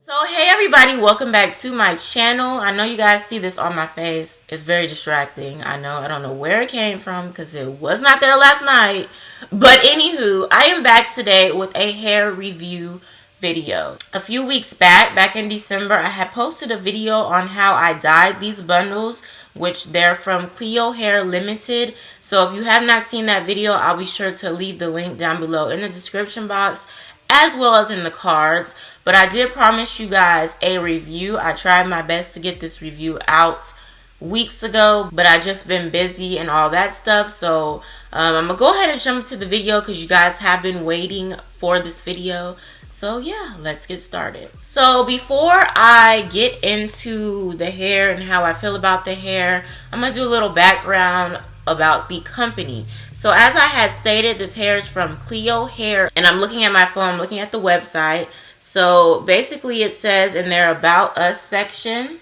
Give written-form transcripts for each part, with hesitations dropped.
So hey everybody, welcome back to my channel. I know you guys see this on my face. It's very distracting. I don't know where it came from because it was not there last night. But anywho, I am back today with a hair review video. A few weeks back in December, I had posted a video on how I dyed these bundles, which they're from Cleo Hair Limited. So if you have not seen that video, I'll be sure to leave the link down below in the description box, as well as in the cards. But I did promise you guys a review. I tried my best to get this review out weeks ago, but I just been busy and all that stuff. So I'm gonna go ahead and jump into the video because you guys have been waiting for this video. So yeah, let's get started. So before I get into the hair and how I feel about the hair, I'm gonna do a little background about the company. So as I had stated, this hair is from Cleo Hair, and I'm looking at my phone, I'm looking at the website. So basically it says in their About Us section,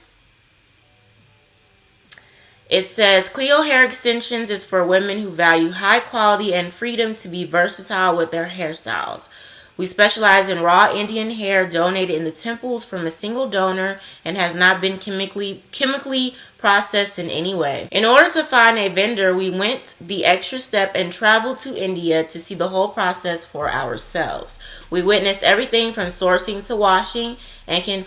it says Cleo Hair Extensions is for women who value high quality and freedom to be versatile with their hairstyles. We specialize in raw Indian hair donated in the temples from a single donor and has not been chemically processed in any way. In order to find a vendor, we went the extra step and traveled to India to see the whole process for ourselves. We witnessed everything from sourcing to washing and can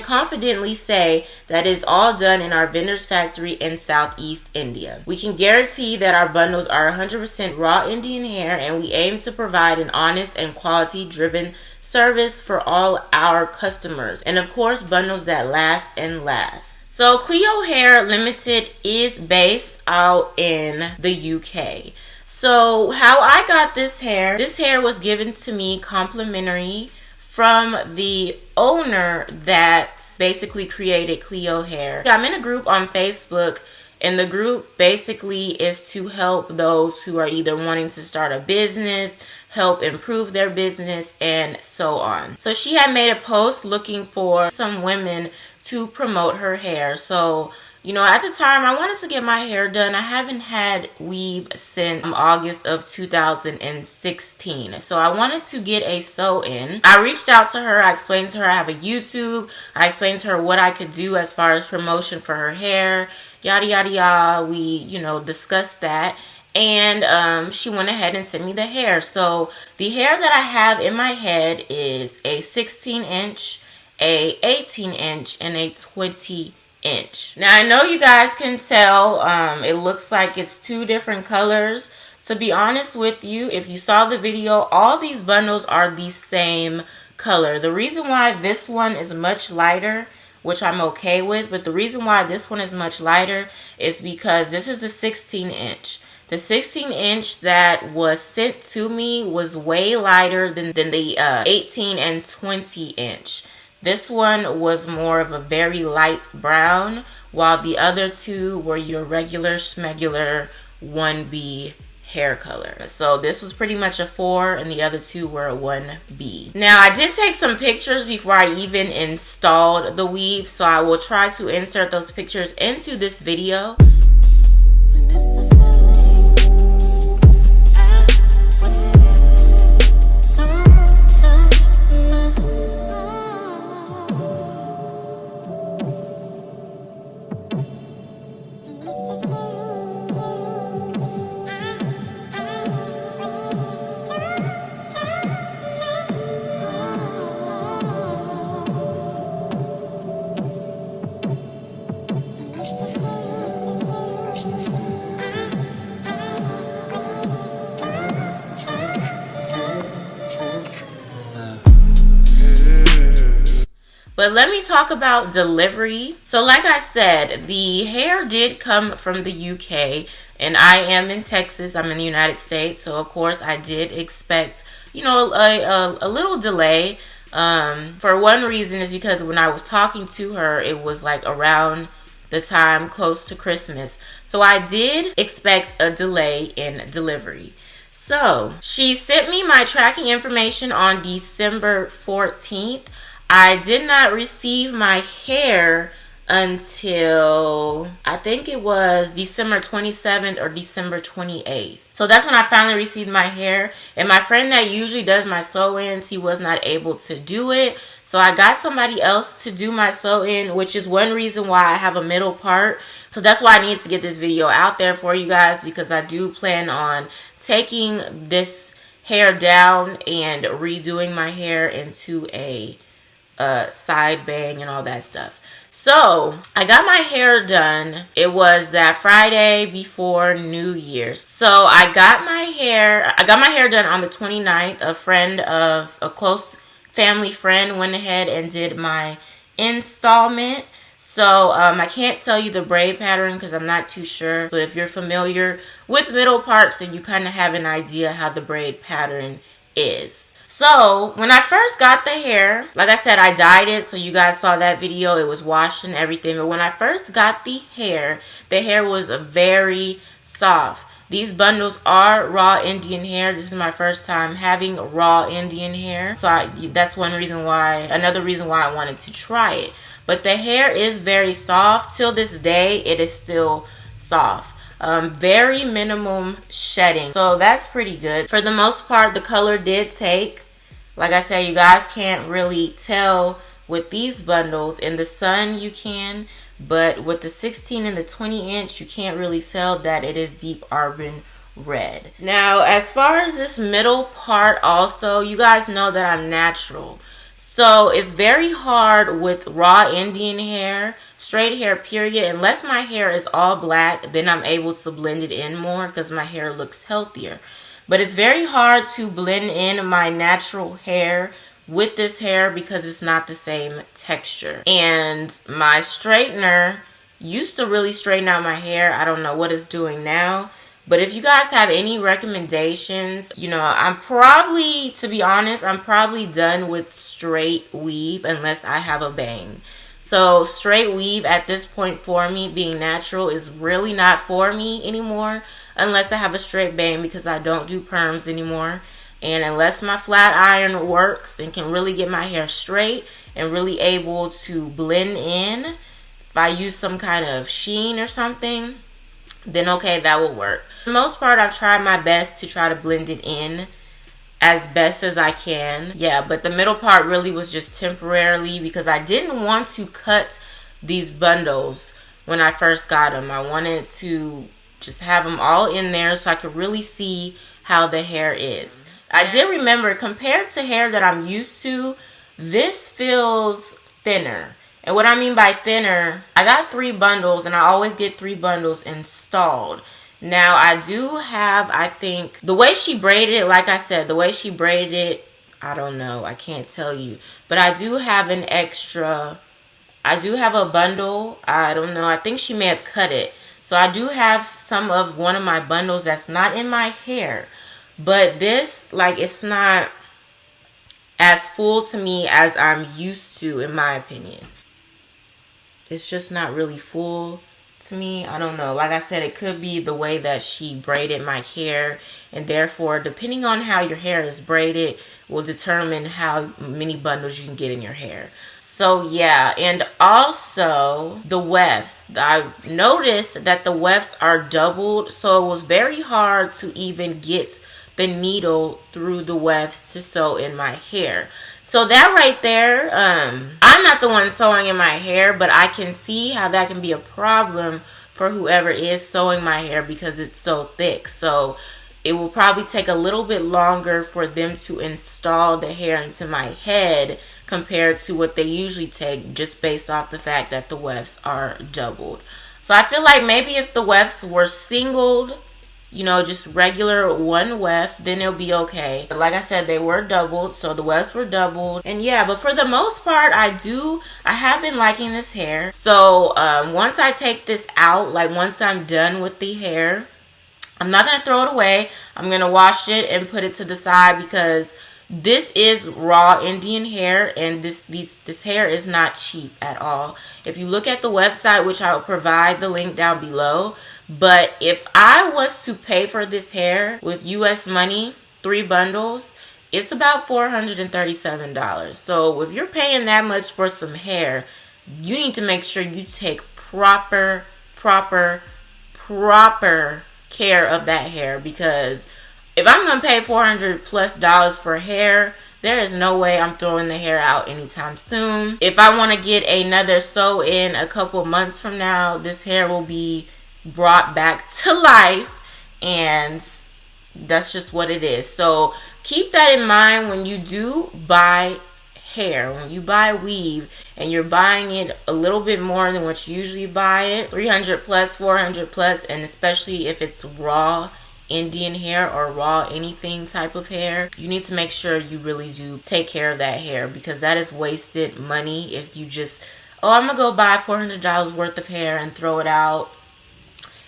confidently say that it is all done in our vendor's factory in Southeast India. We can guarantee that our bundles are 100% raw Indian hair, and we aim to provide an honest and quality-driven service for all our customers, and of course bundles that last and last. So Cleo Hair Limited is based out in the UK. So how I got this hair was given to me complimentary from the owner that basically created Cleo Hair. I'm in a group on Facebook, and the group basically is to help those who are either wanting to start a business, help improve their business, and so on. So she had made a post looking for some women to promote her hair. So, you know, at the time I wanted to get my hair done. I haven't had weave since August of 2016. So I wanted to get a sew-in. I reached out to her. I explained to her I have a YouTube. I explained to her what I could do as far as promotion for her hair. Yada, yada, yada. We, you know, discussed that. And she went ahead and sent me the hair. So the hair that I have in my head is a 16-inch, a 18-inch, and a 20-inch. Now I know you guys can tell it looks like it's two different colors. To be honest with you, if you saw the video, all these bundles are the same color. The reason why this one is much lighter, which I'm okay with, but the reason why this one is much lighter is because this is the 16-inch. The 16-inch that was sent to me was way lighter than the 18 and 20-inch. This one was more of a very light brown, while the other two were your regular schmegular 1B hair color. So this was pretty much a 4 and the other two were a 1B. Now I did take some pictures before I even installed the weave, so I will try to insert those pictures into this video. But let me talk about delivery. So like I said, the hair did come from the UK, and I am in Texas. I'm in the United States. So of course I did expect, you know, a little delay. For one reason is because when I was talking to her, it was like around the time close to Christmas. So I did expect a delay in delivery. So she sent me my tracking information on December 14th. I did not receive my hair until I think it was December 27th or December 28th. So that's when I finally received my hair. And my friend that usually does my sew-ins, he was not able to do it. So I got somebody else to do my sew-in, which is one reason why I have a middle part. So that's why I need to get this video out there for you guys, because I do plan on taking this hair down and redoing my hair into a side bang and all that stuff. So I got my hair done. It was that Friday before New Year's. So I got my hair done on the 29th. A friend of a close family friend went ahead and did my installment. So I can't tell you the braid pattern because I'm not too sure. But if you're familiar with middle parts, then you kind of have an idea how the braid pattern is. So when I first got the hair, like I said, I dyed it. So you guys saw that video. It was washed and everything. But when I first got the hair was very soft. These bundles are raw Indian hair. This is my first time having raw Indian hair. So that's another reason why I wanted to try it. But the hair is very soft. Till this day, it is still soft. Very minimum shedding. So that's pretty good. For the most part, the color did take. Like I said, you guys can't really tell with these bundles. In the sun, you can. But with the 16 and the 20 inch, you can't really tell that it is Deep Auburn Red. Now, as far as this middle part also, you guys know that I'm natural. So it's very hard with raw Indian hair, straight hair period. Unless my hair is all black, then I'm able to blend it in more because my hair looks healthier. But it's very hard to blend in my natural hair with this hair because it's not the same texture. And my straightener used to really straighten out my hair. I don't know what it's doing now. But if you guys have any recommendations, you know, to be honest, I'm probably done with straight weave unless I have a bang. So straight weave at this point for me, being natural, is really not for me anymore unless I have a straight bang, because I don't do perms anymore. And unless my flat iron works and can really get my hair straight and really able to blend in, if I use some kind of sheen or something, then okay, that will work. For the most part, I've tried my best to try to blend it in as best as I can. Yeah, but the middle part really was just temporarily because I didn't want to cut these bundles when I first got them. I wanted to just have them all in there so I could really see how the hair is. I did remember, compared to hair that I'm used to, this feels thinner. And what I mean by thinner, I got 3 bundles, and I always get 3 bundles installed. Now, I do have, I think, the way she braided it, like I said, the way she braided it, I don't know, I can't tell you. But I do have an extra, I do have a bundle, I don't know, I think she may have cut it. So I do have some of one of my bundles that's not in my hair. But this, like, it's not as full to me as I'm used to, in my opinion. It's just not really full to me. I don't know. Like I said, it could be the way that she braided my hair. And therefore, depending on how your hair is braided, will determine how many bundles you can get in your hair. So, yeah. And also, the wefts. I've noticed that the wefts are doubled. So, it was very hard to even get the needle through the wefts to sew in my hair. So that right there, I'm not the one sewing in my hair, but I can see how that can be a problem for whoever is sewing my hair because it's so thick. So it will probably take a little bit longer for them to install the hair into my head compared to what they usually take, just based off the fact that the wefts are doubled. So I feel like maybe if the wefts were singled, you know, just regular one weft, then it'll be okay. But like I said, they were doubled, so the wefts were doubled. And yeah, but for the most part, I have been liking this hair. So once I take this out, like once I'm done with the hair, I'm not going to throw it away. I'm going to wash it and put it to the side because this is raw Indian hair, and this hair is not cheap at all. If you look at the website, which I will provide the link down below, but if I was to pay for this hair with US money, 3 bundles, it's about $437. So if you're paying that much for some hair, you need to make sure you take proper care of that hair, because if I'm gonna pay $400+ for hair, there is no way I'm throwing the hair out anytime soon. If I want to get another sew in a couple months from now, this hair will be brought back to life, and that's just what it is. So keep that in mind when you do buy hair. When you buy weave and you're buying it a little bit more than what you usually buy it, $300+, $400+, and especially if it's raw Indian hair or raw anything type of hair, you need to make sure you really do take care of that hair, because that is wasted money if you just, oh, I'm gonna go buy $400 worth of hair and throw it out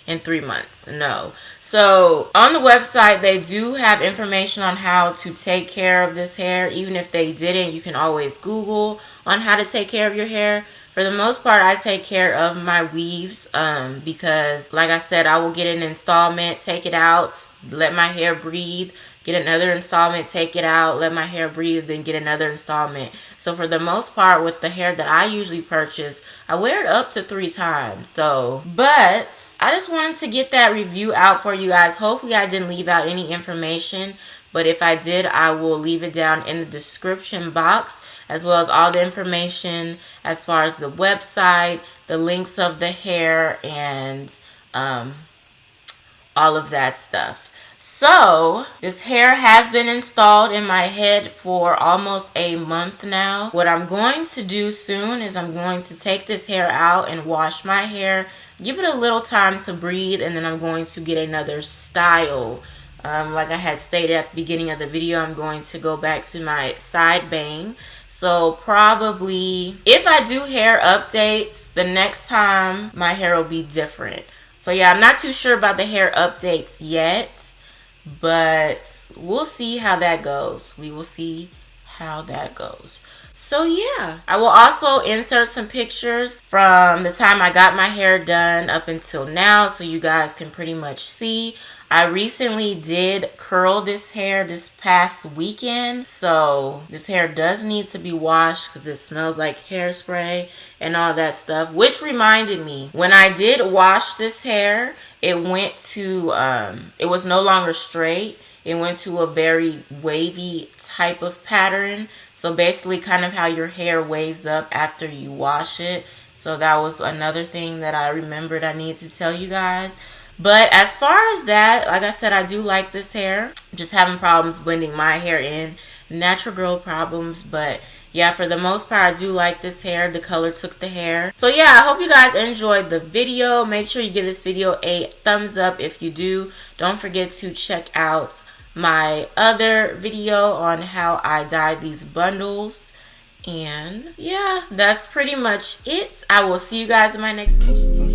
in 3 months. No. So on the website, they do have information on how to take care of this hair. Even if they didn't, you can always Google on how to take care of your hair. For the most part, I take care of my weaves because, like I said, I will get an installment, take it out, let my hair breathe, get another installment, take it out, let my hair breathe, then get another installment. So for the most part, with the hair that I usually purchase, I wear it up to 3 times. So, but I just wanted to get that review out for you guys. Hopefully I didn't leave out any information, but if I did, I will leave it down in the description box, as well as all the information as far as the website, the links of the hair, and all of that stuff. So this hair has been installed in my head for almost a month now. What I'm going to do soon is I'm going to take this hair out and wash my hair, give it a little time to breathe, and then I'm going to get another style. Like I had stated at the beginning of the video, I'm going to go back to my side bang. So probably if I do hair updates, the next time my hair will be different. So yeah, I'm not too sure about the hair updates yet, but we'll see how that goes. We will see how that goes. So yeah, I will also insert some pictures from the time I got my hair done up until now, so you guys can pretty much see. I recently did curl this hair this past weekend, so this hair does need to be washed because it smells like hairspray and all that stuff. Which reminded me, when I did wash this hair, it went to, it was no longer straight. It went to a very wavy type of pattern. So basically kind of how your hair waves up after you wash it. So that was another thing that I remembered I need to tell you guys. But as far as that, like I said, I do like this hair. Just having problems blending my hair in. Natural girl problems. But yeah, for the most part, I do like this hair. The color took the hair. So yeah, I hope you guys enjoyed the video. Make sure you give this video a thumbs up if you do. Don't forget to check out my other video on how I dyed these bundles. And yeah, that's pretty much it. I will see you guys in my next video.